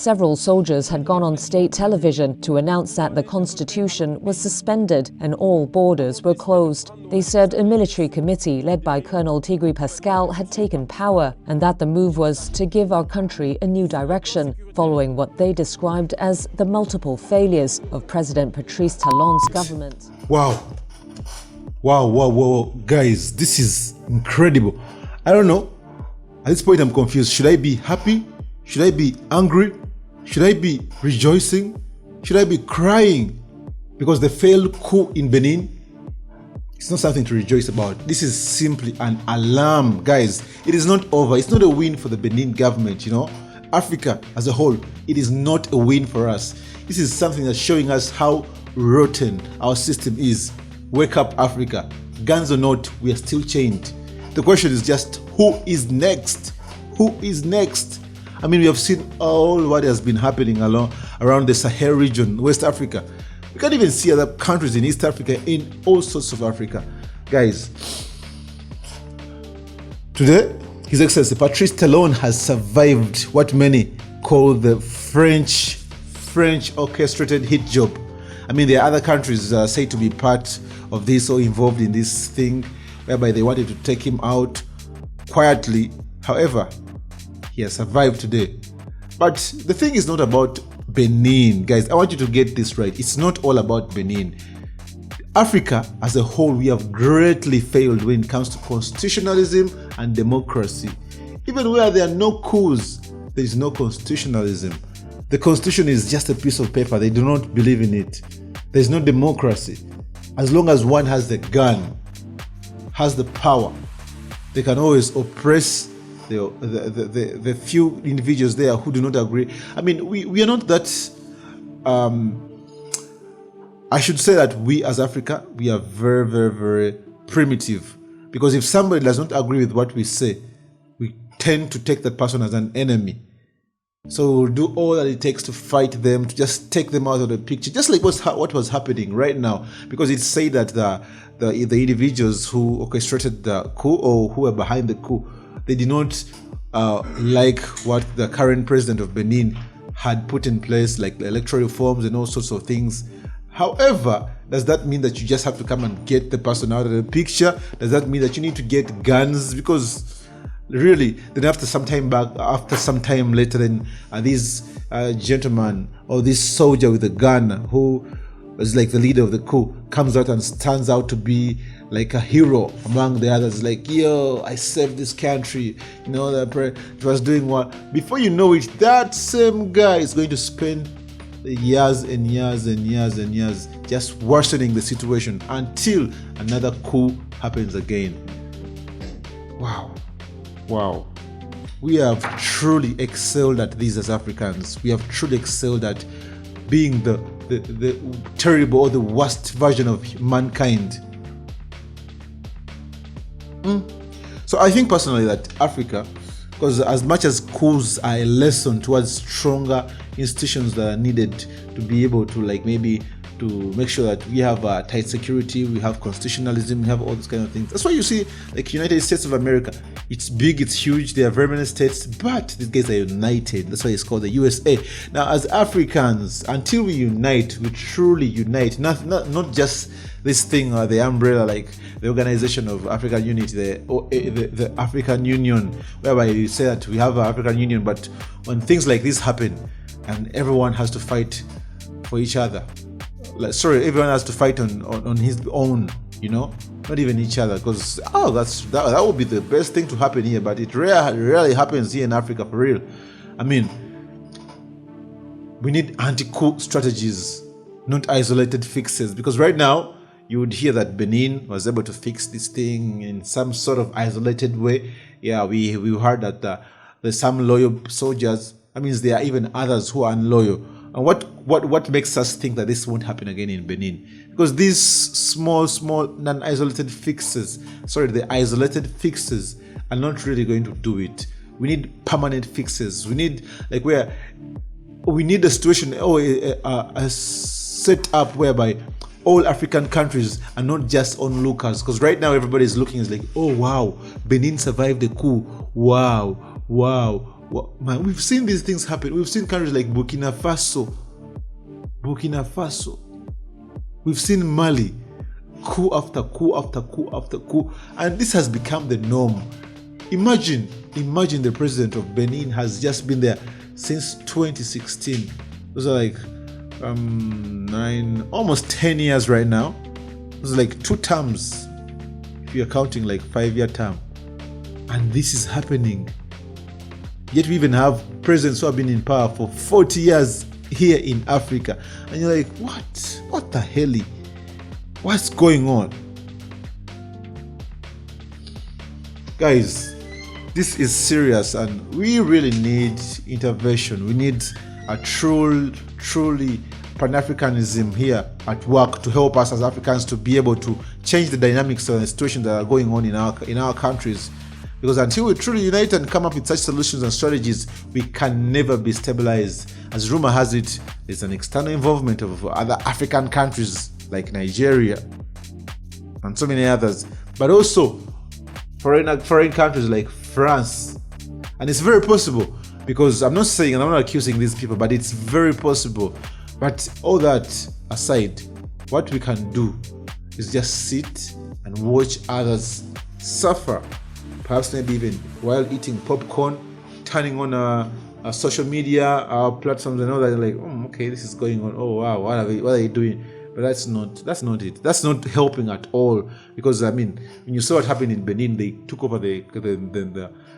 Several soldiers had gone on state television to announce that the constitution was suspended and all borders were closed. They said a military committee led by Colonel Tigri Pascal had taken power and that the move was to give our country a new direction, following what they described as the multiple failures of President Patrice Talon's government. Wow. Guys, this is incredible. I don't know. At this point, I'm confused. Should I be happy? Should I be angry? Should I be rejoicing? Should I be crying? Because the failed coup in Benin, it's not something to rejoice about. This is simply an alarm, guys. It is not over. It's not a win for the Benin government, Africa as a whole, it is not a win for us. This is something that's showing us how rotten our system is. Wake up, Africa. Guns or not, we are still chained. The question is just, who is next? Who is next? I mean, we have seen all what has been happening around the Sahel region, West Africa. We can't even see other countries in East Africa, in all sorts of Africa. Guys, today, His Excellency Patrice Talon has survived what many call the French orchestrated hit job. I mean, there are other countries said to be part of this or involved in this thing, whereby they wanted to take him out quietly. However, he has survived today. But the thing is not about Benin, guys. I want you to get this right. It's not all about Benin. Africa as a whole, we have greatly failed when it comes to constitutionalism and democracy. Even where there are no coups, there is no constitutionalism. The constitution is just a piece of paper. They do not believe in it. There is no democracy. As long as one has the gun, has the power, they can always oppress the few individuals there who do not agree. I mean, we are not that, I should say that we as Africa, we are very, very, very primitive. Because if somebody does not agree with what we say, we tend to take that person as an enemy. So we'll do all that it takes to fight them, to just take them out of the picture, just like what was happening right now. Because it's said that the individuals who orchestrated the coup or who were behind the coup, they did not like what the current president of Benin had put in place, like the electoral reforms and all sorts of things. However, does that mean that you just have to come and get the person out of the picture? Does that mean that you need to get guns? Because really, then after some time later, then this gentleman or this soldier with a gun who was like the leader of the coup comes out and stands out to be like a hero among the others, like, yo, I saved this country, it was doing what. Before you know it, that same guy is going to spend years and years and years and years just worsening the situation until another coup happens again. Wow. We have truly excelled at this as Africans. We have truly excelled at being the terrible or the worst version of mankind. So I think personally that Africa, because as much as coups are a lesson towards stronger institutions that are needed to be able to to make sure that we have tight security, we have constitutionalism, we have all these kind of things. That's why you see like United States of America. It's big, it's huge, there are very many states, but these guys are united. That's why it's called the USA. Now, as Africans, until we unite, we truly unite, not just this thing, the umbrella, like the Organization of African Unity, the African Union, whereby you say that we have an African Union, but when things like this happen, and everyone has to fight for each other, everyone has to fight on his own, not even each other, because that would be the best thing to happen here, but it rarely happens here in Africa, for real. I mean, we need anti-coup strategies, not isolated fixes, because right now you would hear that Benin was able to fix this thing in some sort of isolated way. Yeah, we heard that there's some loyal soldiers. That means there are even others who are unloyal. And what makes us think that this won't happen again in Benin? Because these small non-isolated fixes, the isolated fixes are not really going to do it. We need permanent fixes. We need a situation or a set-up whereby all African countries are not just onlookers. Because right now everybody is looking, is like, oh wow, Benin survived the coup. Wow. Well, man, we've seen these things happen. We've seen countries like Burkina Faso. We've seen Mali, coup after coup after coup after coup, and this has become the norm. Imagine the president of Benin has just been there since 2016. Those are like almost 10 years right now. Those are like 2 terms, if you're counting like 5-year term. And this is happening. Yet we even have presidents who have been in power for 40 years here in Africa. And you're like, what the hell? What's going on? Guys, this is serious and we really need intervention. We need a truly Pan-Africanism here at work to help us as Africans to be able to change the dynamics of the situations that are going on in our countries. Because until we truly unite and come up with such solutions and strategies, we can never be stabilized. As rumor has it, there's an external involvement of other African countries like Nigeria and so many others, but also foreign countries like France. And it's very possible, because I'm not saying, and I'm not accusing these people, but it's very possible. But all that aside, what we can do is just sit and watch others suffer. Perhaps maybe even while eating popcorn, turning on our social media, our platforms and all that, like, okay, this is going on. Oh wow, what are you doing? But that's not it. That's not helping at all. Because I mean, when you saw what happened in Benin, they took over the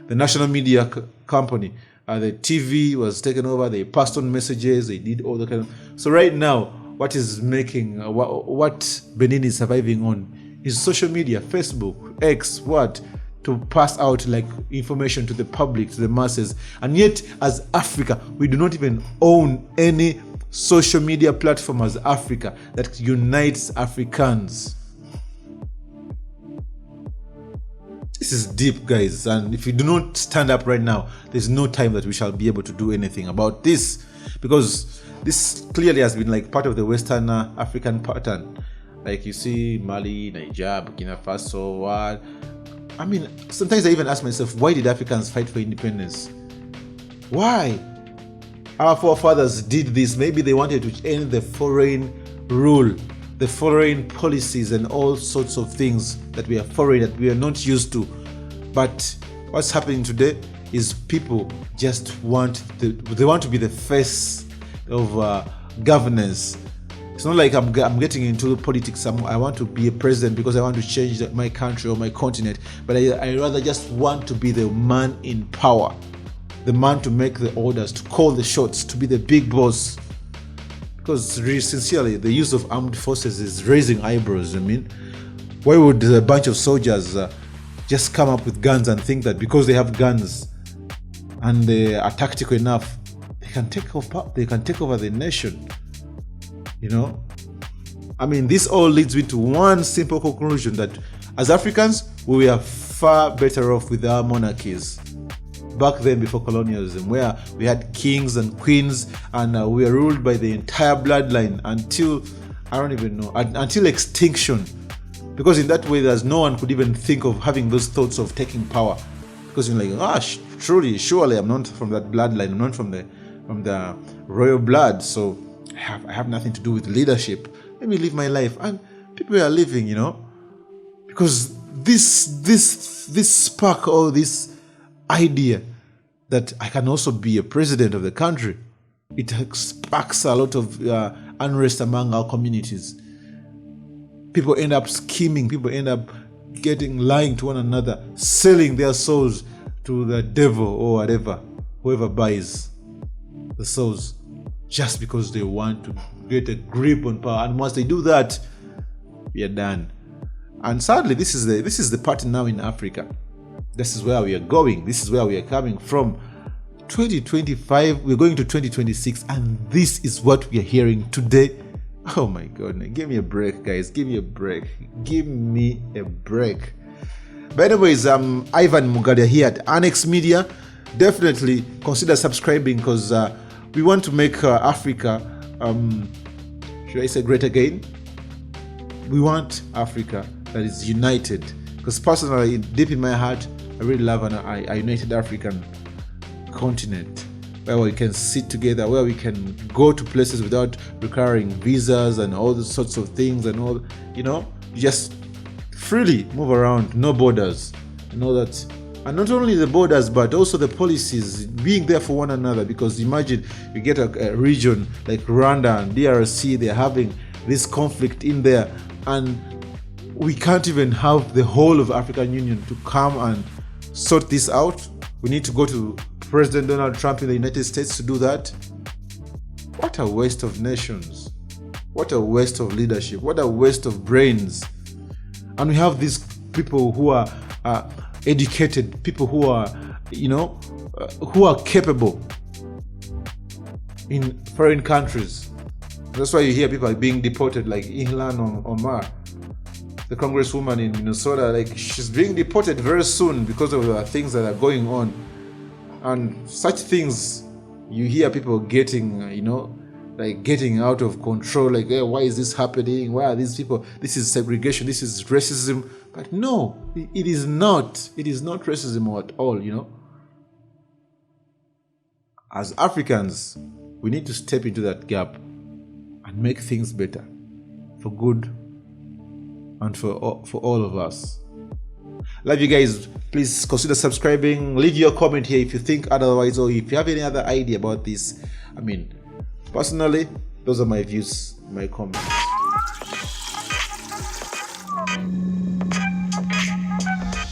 national media company. The TV was taken over. They passed on messages. They did all the kind of. So right now, what is making what Benin is surviving on is social media, Facebook, X, to pass out like information to the public, to the masses. And yet, as Africa, we do not even own any social media platform as Africa that unites Africans. This is deep, guys, and if we do not stand up right now, there's no time that we shall be able to do anything about this, because this clearly has been like part of the Western African pattern. Like you see Mali, Niger, Burkina Faso, I mean, sometimes I even ask myself, why did Africans fight for independence? Why? Our forefathers did this. Maybe they wanted to end the foreign rule, the foreign policies and all sorts of things that we are foreign, that we are not used to. But what's happening today is people just want to be the face of governance. It's not like I'm getting into politics. I want to be a president because I want to change my country or my continent, but I rather just want to be the man in power, the man to make the orders, to call the shots, to be the big boss. Because really, sincerely, the use of armed forces is raising eyebrows. I mean, why would a bunch of soldiers just come up with guns and think that because they have guns and they are tactical enough, they can take over the nation? You know, I mean, this all leads me to one simple conclusion, that as Africans, we are far better off with our monarchies. Back then, before colonialism, where we had kings and queens, and we were ruled by the entire bloodline until, I don't even know, until extinction. Because in that way, there's no one could even think of having those thoughts of taking power. Because you're like, surely I'm not from that bloodline, I'm not from the royal blood, so I have nothing to do with leadership. Let me live my life. And people are living, you know, because this spark, or this idea that I can also be a president of the country, it sparks a lot of unrest among our communities. People end up scheming. People end up lying to one another, selling their souls to the devil or whatever, whoever buys the souls, just because they want to get a grip on power. And once they do that, we are done. And sadly, this is the pattern now in Africa. This is where we are going. This is where we are coming from. 2025, we're going to 2026, and this is what we are hearing today. Oh my God, give me a break, guys. Give me a break. Give me a break. But anyways, I'm Ivan Mugadia here at Annex Media. Definitely consider subscribing, because we want to make Africa, should I say, great again? We want Africa that is united. Because personally, deep in my heart, I really love a united African continent, where we can sit together, where we can go to places without requiring visas and all those sorts of things and all, just freely move around, no borders, that. And not only the borders, but also the policies being there for one another. Because imagine you get a region like Rwanda and DRC, they're having this conflict in there, and we can't even have the whole of African Union to come and sort this out. We need to go to President Donald Trump in the United States to do that. What a waste of nations. What a waste of leadership. What a waste of brains. And we have these people who are educated, people who are, who are capable in foreign countries. That's why you hear people are being deported, like Ihlan Omar, the congresswoman in Minnesota. Like, she's being deported very soon because of the things that are going on. And such things, you hear people getting, getting out of control. Like, hey, why is this happening? Why are these people? This is segregation. This is racism. But no, it is not. It is not racism at all, As Africans, we need to step into that gap and make things better for good and for all of us. Love you guys. Please consider subscribing. Leave your comment here if you think otherwise, or if you have any other idea about this. Personally, those are my views, my comments.